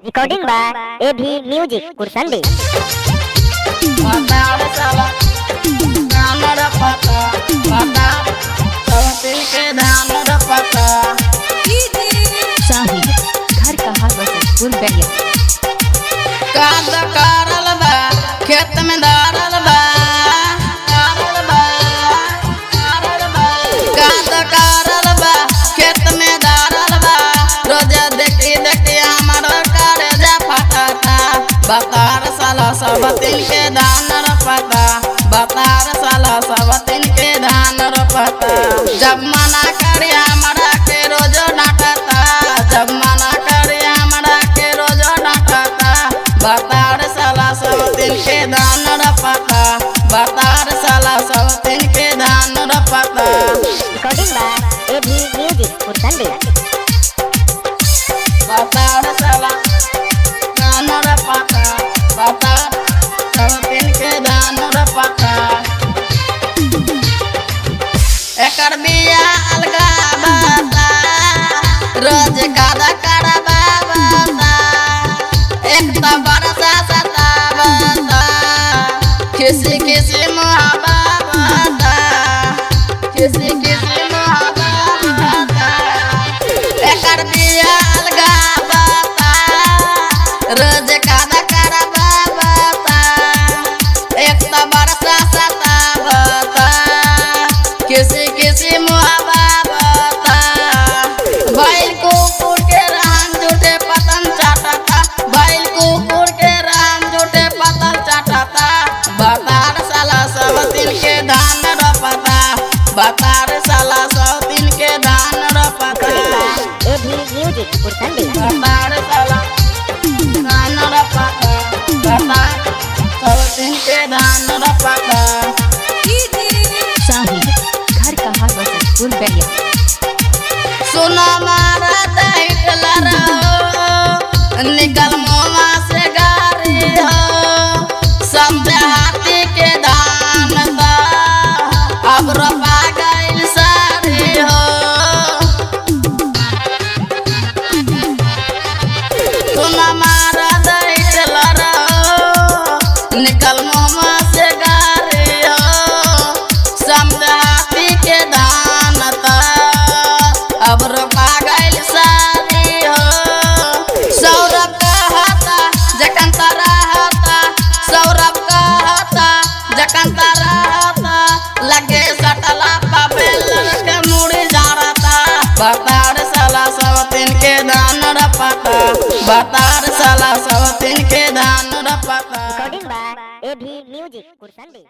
Recording by एभी music Kursandi. घर कहाँ फूल बैठिया काद करल बा खेत में दारल बा काद करल बा खेत में दारल बा रोज देखी देखी हमर करे जा फटाता बतार साला सब दिन के धान रोपता बतार साला सब दिन के धान रोपता जब मना करी हमरा के रोज डांटता जब मना करी हमरा के रोज डांटता बतार साला सब दिन के धान रोपता बतार साला सब दिन के धान रोपता। रिकॉर्डिंग बाय एभी म्यूजिक कुरसंडी। बतार साला धान रोपता बतार सब दिन के धान रोपता एकर बिया अलगा बता रोज गादा करबा बता एक तो बरसा सतावता किसी किसी मुहाबा बता किसी किसी मुहाबा बता एकर बिया अलगा बता रोज गादा करबा बता एक तो बरसा सतावता किसी किसी मुहाबा बता बैल कुकुर के राम झूठे पतन चाटता बैल कुकुर के राम झूठे पतन चाटता बतार साला सब दिन के धान रोपता बतार साला सब दिन के धान रोपता एभी म्यूजिक कुरसंडी। बतार साला धान रोपता बतार सब दिन के धान रोपता घर कहाँ फूल बैठिया सुना मारा दैटलर निकल मोमा से गारी हो सब हाथी के धान दा अब रोपा गइल सारी हो सुना मारा दैटलर निकल मोमा से गारी हो सब हाथी के धान दा अब रोपा गइल सारी हो सौरभ कहता जकंता रहता सौरभ कहता जकंता रहता लगे सटला पाबेल के मुड़ी जारता बतार साला सब दिन के धान रोपता बतार साला सब दिन के धान रोपता। रिकॉर्डिंग बाय एभी म्यूजिक कुरसंडी।